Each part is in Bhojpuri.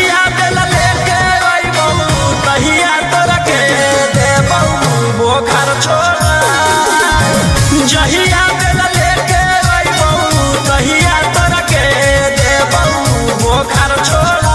जहिया दिल लेके अइबौ तहिया तोरा के देबौ बोखर छोड़ा। जहिया दिल लेके अइबौ तहिया तोरा के देबौ बोखर छोड़ा।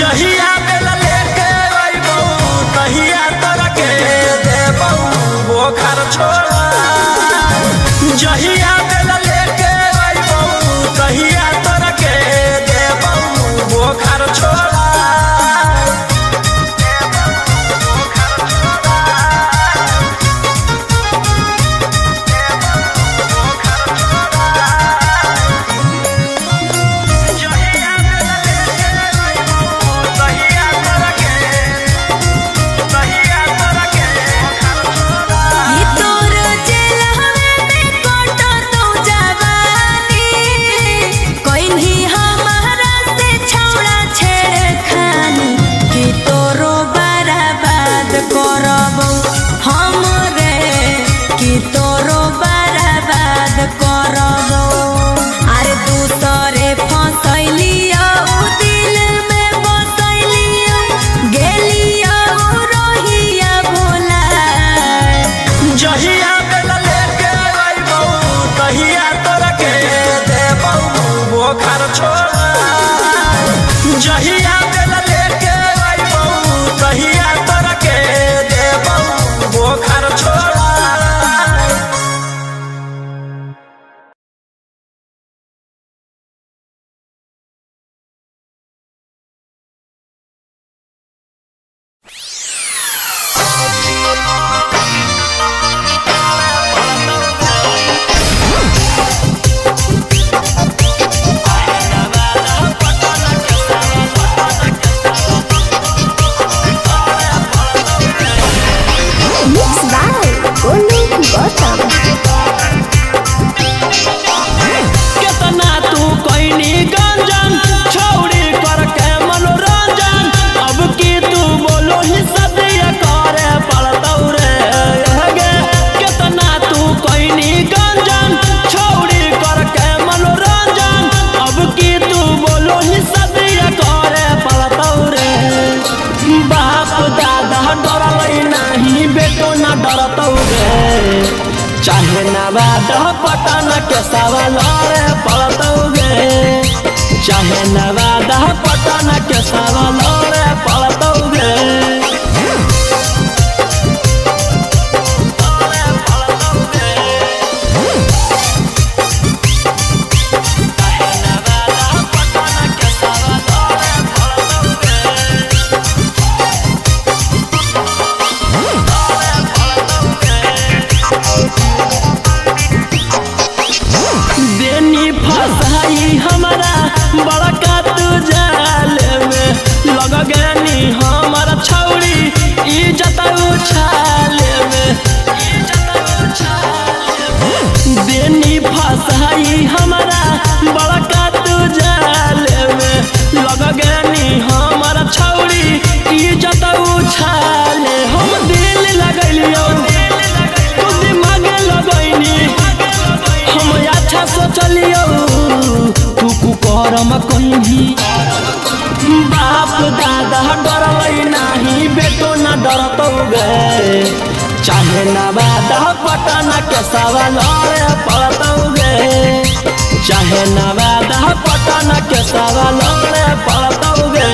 जहिया दिल लेके अइबौ तहिया तोरा के देबौ बोखर छोड़ा। जहिया दिल लेके अइबौ तहिया तोरा के देबौ बोखर छोड़ा। जहिया दिल लेके अइबौ तहिया तोरा के देबौ बोखर छोड़ा। जहिया दिल लेके अइबौ तहिया तोरा के देबौ बोखर छोड़ा। केतना तू कोइनी गंजन छौड़ी करके मनोरंजन, अब की तू बोलो ही सदिया करे पड़तौ रे गे। केतना तू कोइनी गंजन छौड़ी करके मनोरंजन, अब की तू बोलो ही सदिया करे पड़तौ रे। बाप दादा डरलै नाही बेटो ना डरतौ रे, चाहे नवाद पटन के सवाल पड़तौ गे। चाहे नवाद पटन के सवाल पड़तौ गे। देनी फसाई हमारा बड़का तू जाल में, लग गनी हमारा छौड़ी इज्जत उछाल में। देनी फसाई हमारा बड़का तू जाल में, लग गनी हमारा छौड़ी इज्जत उछाल। हम दिल लगलियो तू दिमाग लगैनी, हम अच्छा सोचलियो तू कुकरम कहीं। बाप दादा डरलै नाही बेटो ना डरतौ गे, चाहे नवाद पटन के सवाल पड़तौ गे। चाहे नवाद पटन के सवाल पड़तौ गे।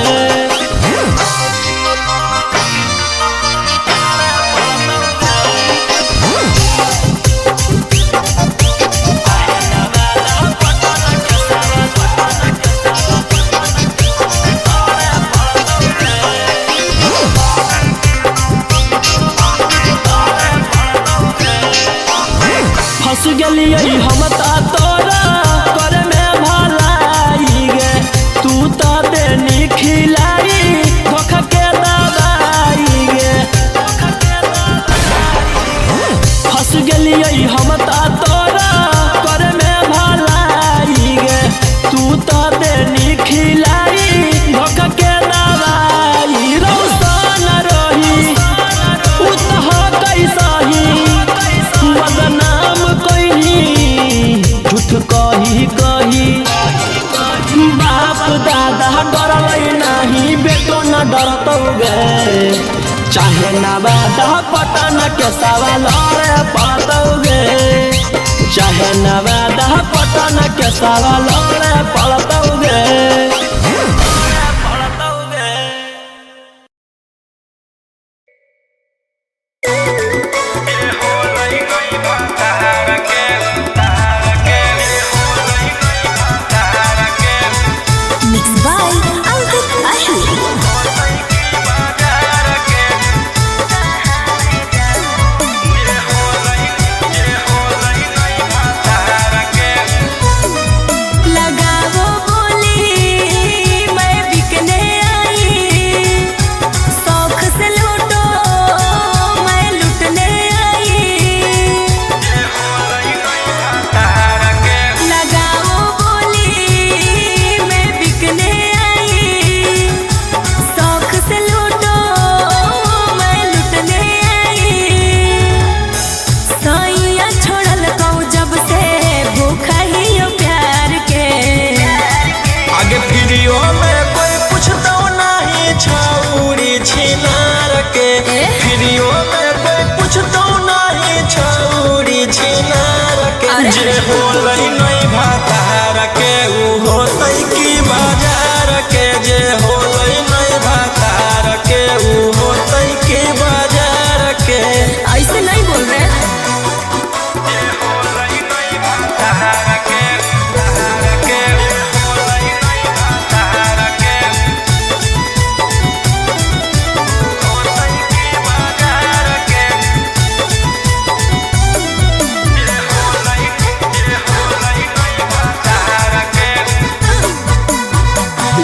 फंस गेलियै हम ता तोरा कर में भलाई गे तू ता देनी खिलाई धोखा के दवाई गे फंस गेलियै हम ता तोरा कर में भलाई गे तू ता देनी खिलाई धोखा के दवाई रौशन रही उतह कैसही बदनाम कही झूठ कही कही बाप दादा डरलै नहीं बेटो न डरतौ गे चाहे ना बादा पटन के सवाल रे पड़तौ गे चाहे ना बादा पटन के सवाल रे पड़तौ गे Mixed by Ankit Ahir. लगाओ बोली मैं बिकने आई शौक से लूटो मैं लुटने आई लगाओ बोली मैं बिकने आई शौक से लूटो मैं लुटने आई सैया छोड़ल कहूँ जब से भूखा ही हो प्यार के आगे फिरियो में कोई पूछता नहीं छौरी छिनार के फिरियो में कोई पूछता नहीं छौरी छिनार के अरे। जे होलै नहीं भातार के ऊ होतै की बाजार के जे होलै नहीं भातार के ऊ होतै की बाजार के ऐसे नहीं बोल रहे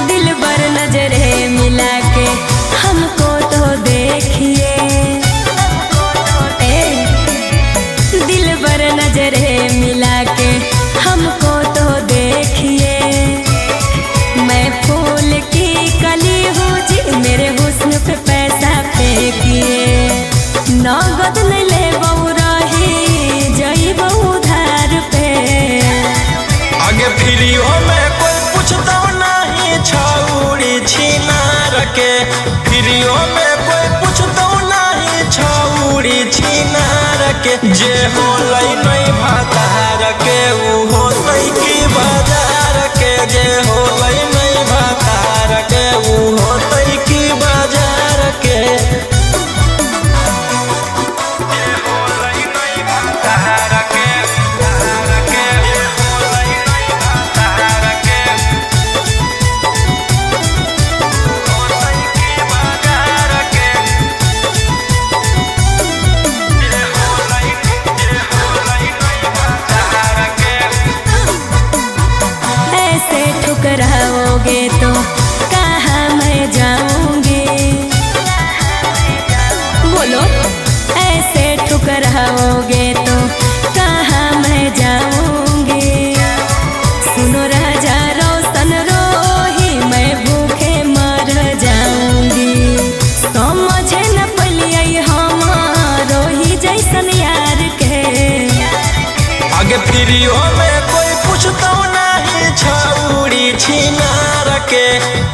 दिल भर नजरे मिला के हमको तो देखिए दिल भर नजरे मिला के हमको तो देखिए मैं फूल की कली हूँ जी मेरे हुस्न पे पैसा फेंकिए नगद नहीं ले बहु रही जई बहु धार पे आगे फिरियो में कोई पूछता नहीं छौरी छिनार के फिरियो में कोई पूछता नहीं छौरी छिनार के जे होलै नहीं भातार के ऊ होतै की बाजार के जे होलै नहीं भातार के ऊ होतै की बाजार के ऐसे ठुकराओगे तो कहाँ मैं जाऊंगी बोलो ऐसे ठुकराओगे तो कहाँ मैं जाऊंगी सुनो राजा रोशन रोही मैं भूखे मर जाऊंगी समझे न पलिए हम रोही जैसन यार के आगे फिरियो में कोई पूछता नहीं छौरी छिनार के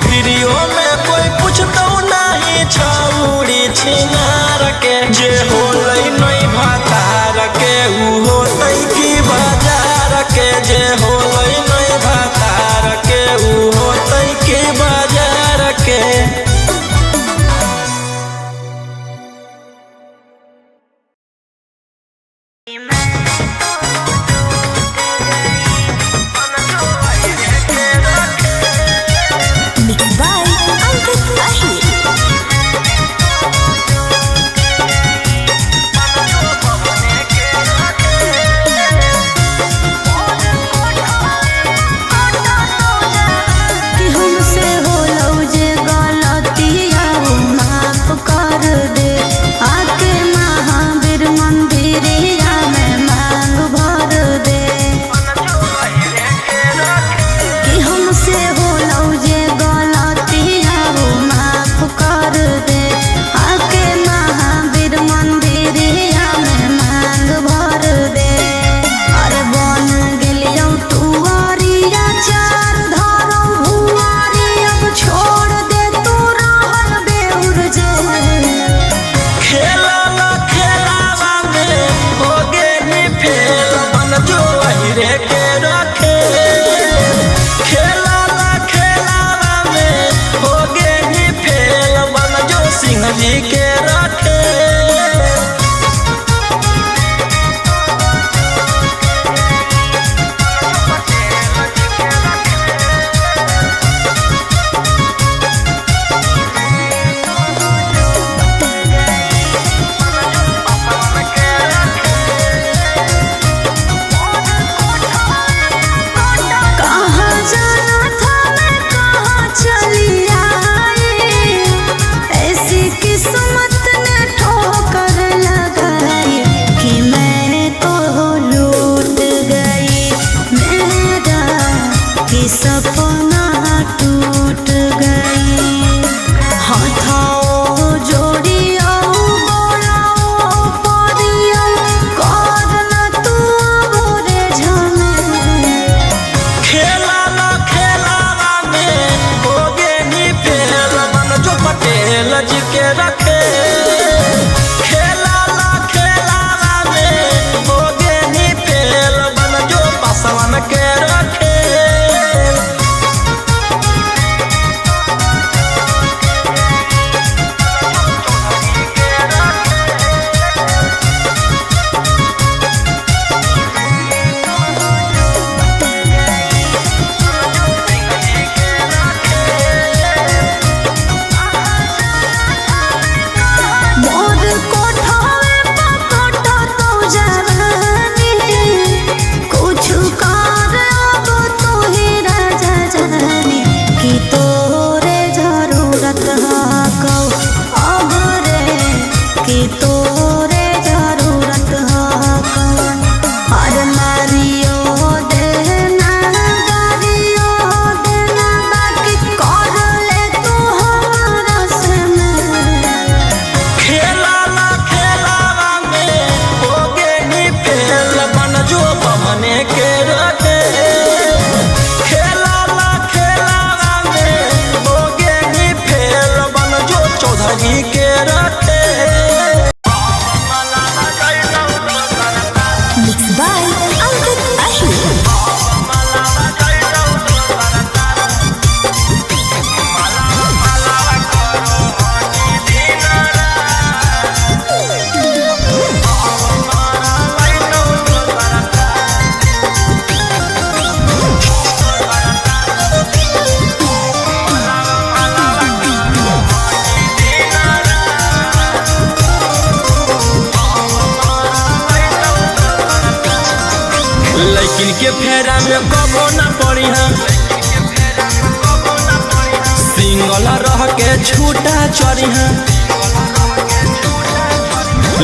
फिरियो में कोई पूछता नहीं छौरी छिनार के जे होलै नहीं भातार के ऊ होतै की बाजार के जे होलै नहीं भातार के ऊ होतै की बाजार के Mixed by Ankit Ahir. बमने के रखे खेलावा खेलावा में हो गे ही फेल बन जो सिंह जी के रखे। सपना टूट गई हाथों जोड़िया बोलाओ परिया करना तू बोरे झमे खेलावा खेलावा में हो गे ही फेल बन जो पटेल जी के रखे खेलावा खेलावा में हो गे ही फेल बन जो पासवान के रखे। लैकिन के फेरा में कबो ना पड़ी सिंगल रह के छूटा चढ़ी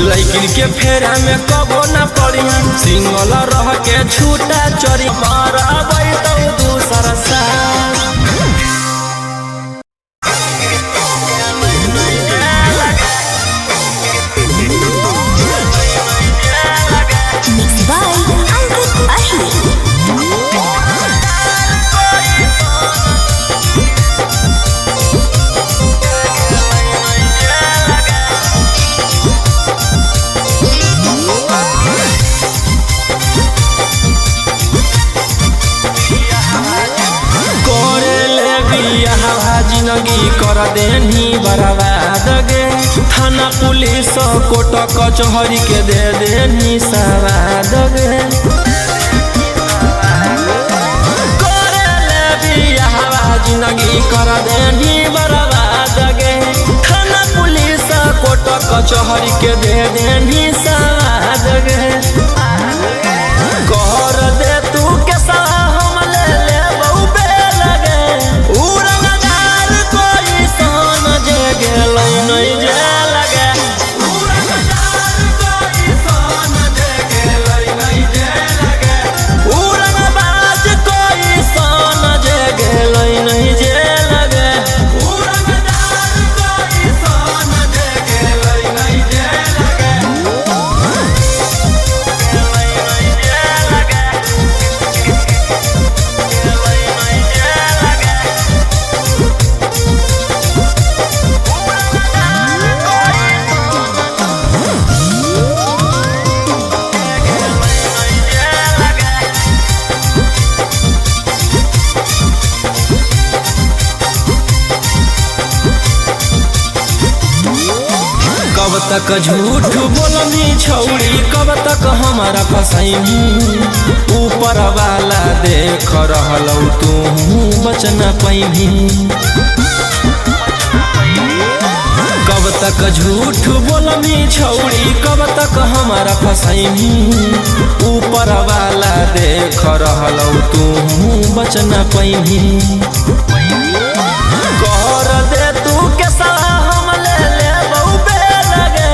लैकिन के फेरा में कबो ना पड़ी सिंगल रह के छूटा चढ़ी मारा बैठो दूसरा साथ जिंदगी कर देनी बर्बाद गे थाना पुलिस कोर्ट कचहरी के दे देनी सवाद गे जिंदगी कर देनी बर्बाद गे थाना पुलिस कोर्ट कचहरी के दे देनी सवाद गे कर दे तू के हम ले ले बहु पे लगे नहीं जे लगे उड़नबाज कोई सन जे गेलै नहीं जे लगे तक झूठ बोलनी छौड़ी, कब तक हमारा फसैनी, ऊपर वाला देख रहलौ तू बच न पैभी। कब तक झूठ बोलनी छौड़ी, कब तक हमारा फसैनी, ऊपर वाला देख रहलौ तू बच न पैभी। कर दे तू के सलाह हम ले लेबौ बेलगे,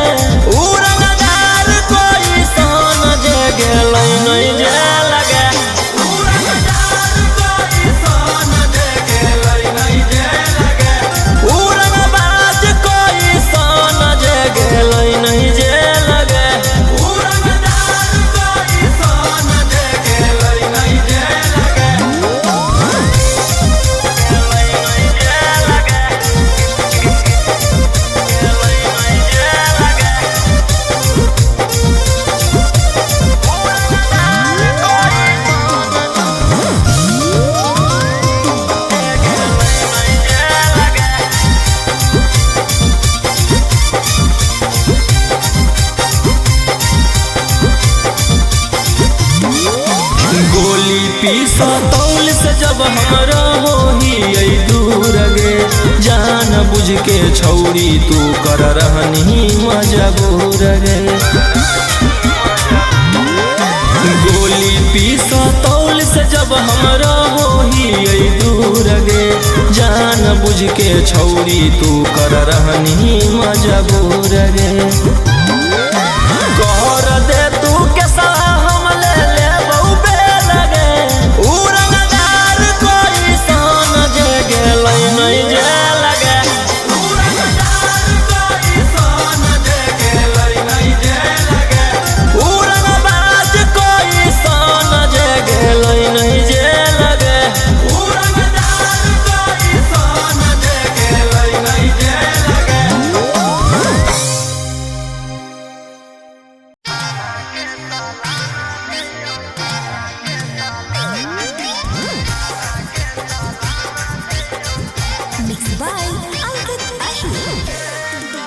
उड़नदार कोई सन जे गेलै नहीं जे लगे, उड़नदार कोई सन जे गेलै नहीं जे लगे, उड़नबाज कोई सन जे गेलै नहीं जे लगे, उड़नदार कोई सन जे गेलै नहीं जे लगे। गोली पीसा तौल से जब हमरा होही दूर गे, जान बुझ के छौड़ी तू कर रहनी मजबूर गे। गोली पीसा तौल से जब हमरा होही दूर गे, जान बुझ के छौड़ी तू कर रहनी मजबूर गे। कर दे तू के सलाह हम ले लेबौ बेलगे, उड़नदार कोई सन जे गेलै नहीं जे लगे, उड़नदार कोई सन जे गेलै नहीं जे लगे, उड़नबाज कोई सन जे गेलै नहीं जे लगे, उड़नदार कोई सन जे गेलै नहीं जे लगे। Mixed by Ankit Ahir.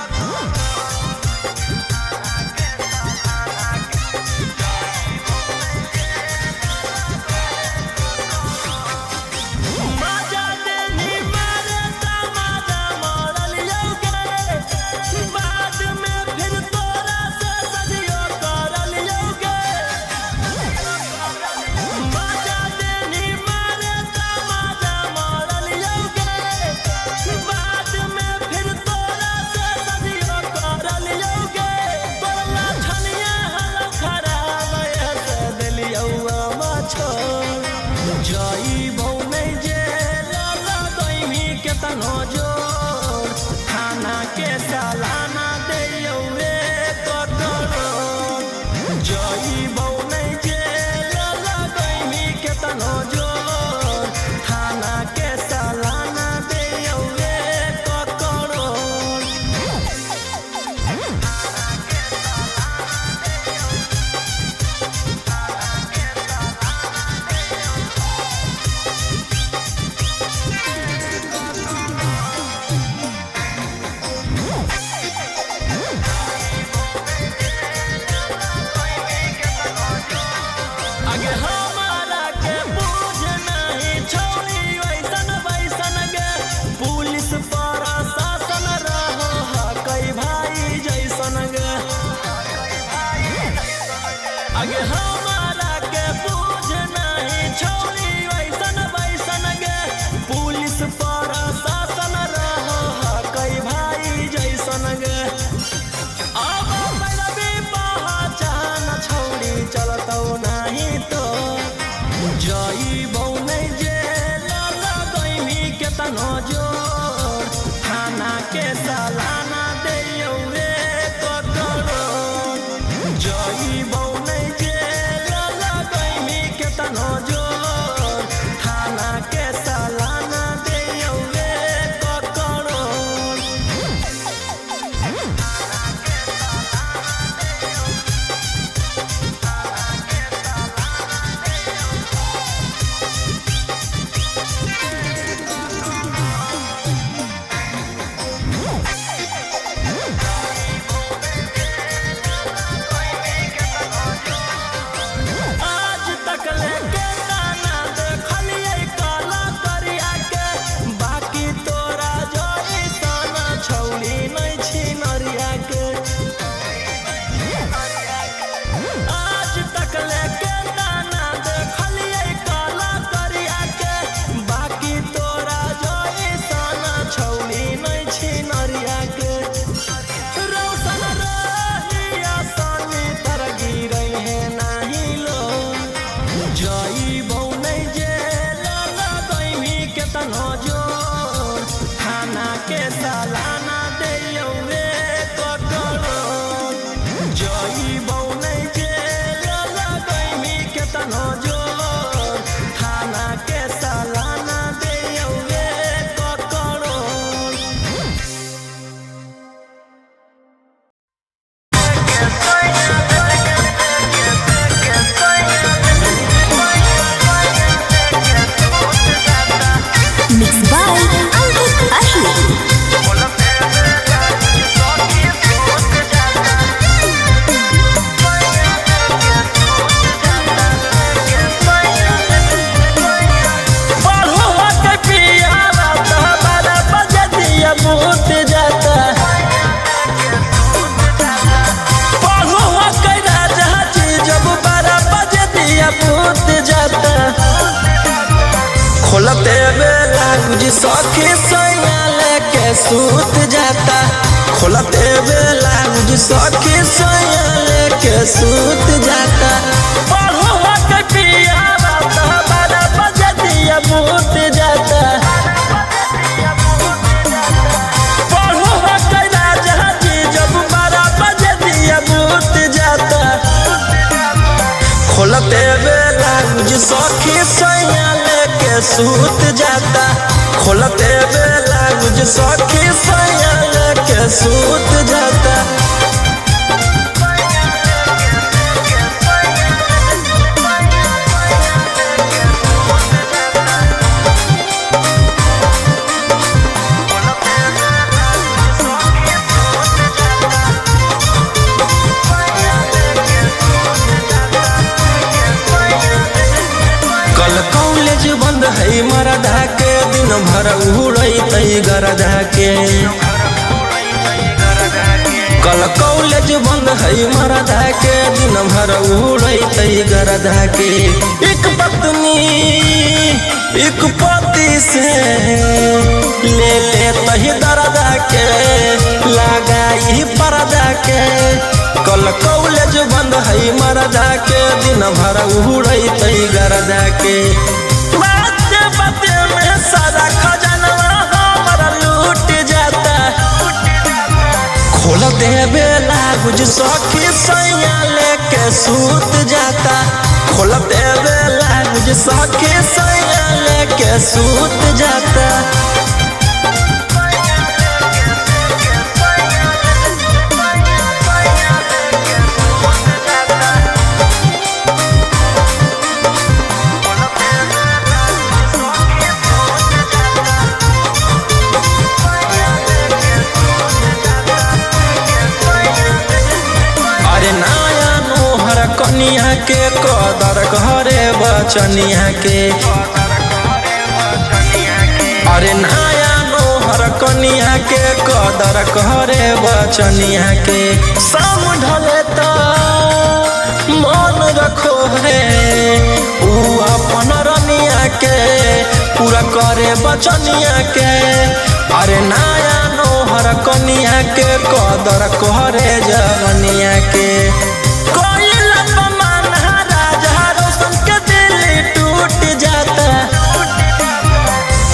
बाजा देनी मारे तमाजा मोड़ल यौगे, बाद में फिर तोरा से सदियो करल यौगे। बाजा देनी मारे तमाजा मोड़ल यौगे, बाद में फिर तोरा से सदियो करल यौगे। तोरा छनिया हल खराब ऐसे दिलियौ छोड़, जाइबौ नहीं जेल लगैमी केतनो जोर, थाना के सालाना दैयौ एक करोड़। जाइबौ नहीं जेल लगैमी केतनो जोर, थाना के सालाना दैयौ एक करोड़। आगे हमारा के पूछ नहीं छौड़ी वैसन वैसन गे, पुलिस प्रशासन रहो कई भाई जैसन गे। आगे हमारा के पूछ नहीं छौड़ी वैसन वैसन गे, पुलिस प्रशासन रहो कई भाई जैसन गे। अब पैरवी पहचान छौड़ी चलतौ नहीं तो, जाइबौ नहीं जेल लगैमी केतनो जोर, थाना के सालाना दैयौ एक करोड़। जाइबौ नहीं जेल लगैमी केतनो जोर, थाना के सालाना दैयौ एक करोड़। जई बौनै जे लाला दैमी केतनो जोर थाना के सालाना देयौ एक करोड़ जई बौनै जे लाला दैमी केतनो जोर थाना के सालाना देयौ एक crore Mixed by Ankit Ahir. बढ़ुआ के पियावा तो बड़ा बजदिया बूत जाता बढ़ुआ के राजा जी जब बड़ा बजदिया बूत जाता खोलते बेला गुजी सखी सैया लेके सूत जाता खोलते बेला गुजी सखी सैया लेके सूत जाता बढ़ुआ के पियावा तो बड़ा बजदिया बूत जाता बढ़ुआ के राजा जी जब बड़ा बजदिया बूत जाता खोलते बेला गुजी सखी सैया लेके सूत जाता खोलते बेला गुजी सखी सैया लेके सूत जाता कल कॉलेज बंद है मरदा के दिन भर उड़ैतै गरदा के कल कॉलेज बंद है मरदा के दिन भर उड़ैतै गरदा के एक पत्नी एक पति से ले लेतै दरदा के लगाई पर्दा के कल कॉलेज बंद है मरदा के दिन भर उड़ैतै गरदा के बाते बाते में सारा खजानवा हमारा लूट जाता खोल दे बेला गुज सखी सैया लेके सूत जाता खोल दे बेला गुज सखी सैया लेके सूत जाता कनिया के कदर घरे बचनिया के अरे नया नोहर कनिया के कदर घरे बचनिया के शाम ढले तो मन रखो है ऊ अपन रनिया के पूरा करे बचनिया के अरे नया नोहर कनिया के कदर करे जवनिया के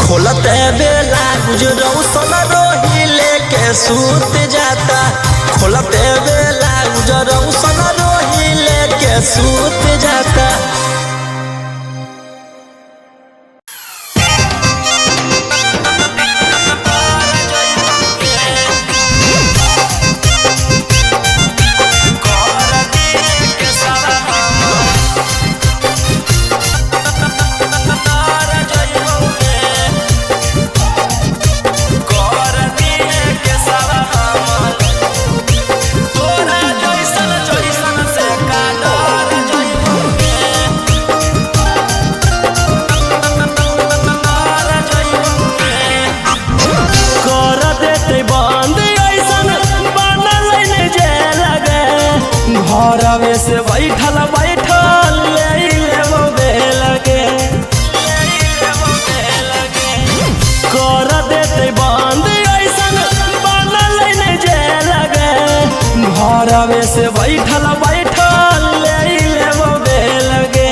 खोलते बेला गुजरो सन रोही लेके सूत जाता खोलते बेला गुजरो सन रोही लेके सूत जाता घरवे से बैठल बैठल ले लेबो बेलगे कर देते बंद ऐसन बनल नहीं जे लगे घरवे से बैठल बैठल ले लेबो बेलगे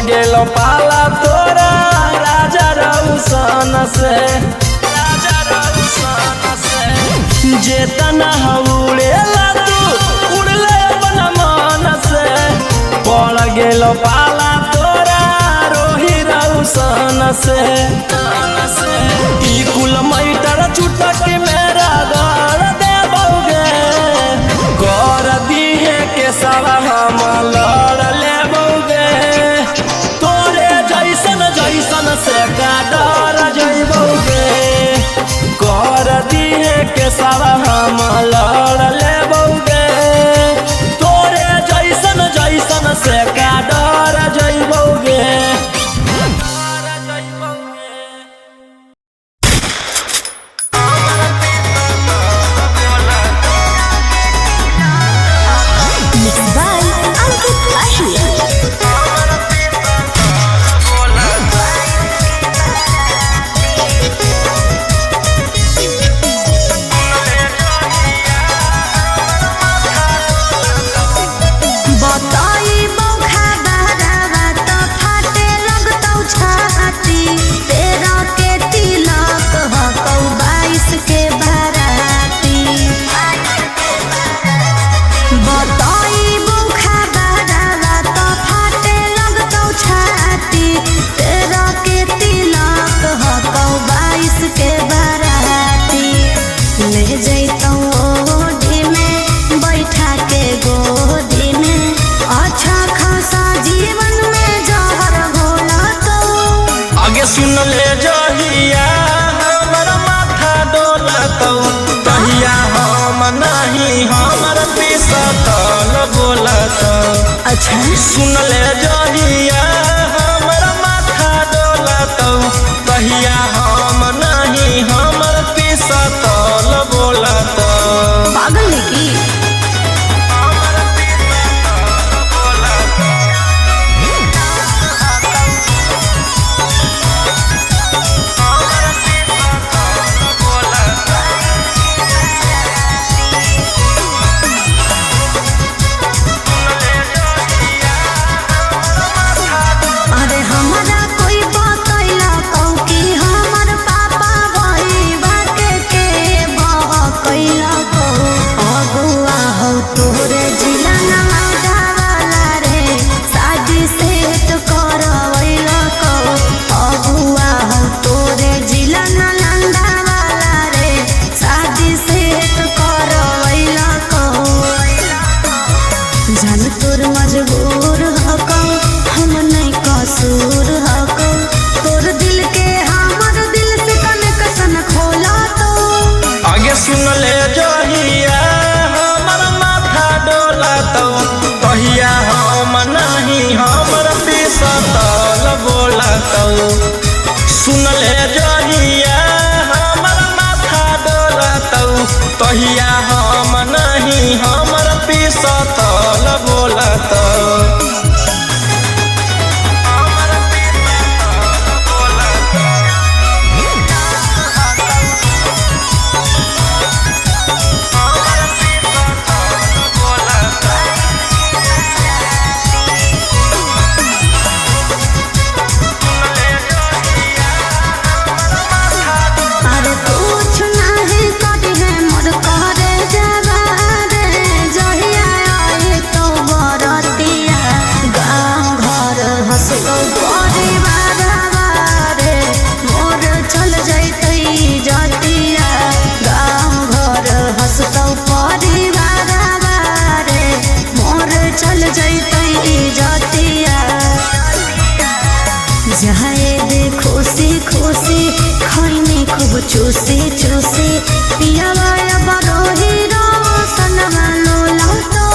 गेल पाला तोरा राजा रौशन से जेतना उड़ेला तू उड़ले अपन मन से पड़ गेल पाला तोरा रोही रौशन से ई कुल मैटर छुटक मेरा घर देबोगे कर दिहे के सारा हम लड़ लेबोगे तोरे जैसन जैसन से का डर जइबोगे कर दिहे के सारा हम लड़ लेबोगे तोरे जैसन जैसन से का डर जइबोगे। सुन ले जहिया हमर माथा डोलतौ तहिया हम नहीं हमर पिसतल बोलतौ। अच्छा सुन ले जहिया हमर माथा डोलतौ तहिया हम नहीं हमर पिसतल बोलतौ। पागल है की सुन ले जहिया हमर माथा डोलतौ तहिया हम नहीं हमर पिसतल बोलतौ। चूसी चूसी पिया बरोही रोशनमा लोलतो।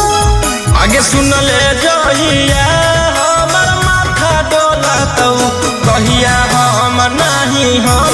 आगे सुन ले जहिया हमर माथा डोलतौ तहिया हम नहीं हम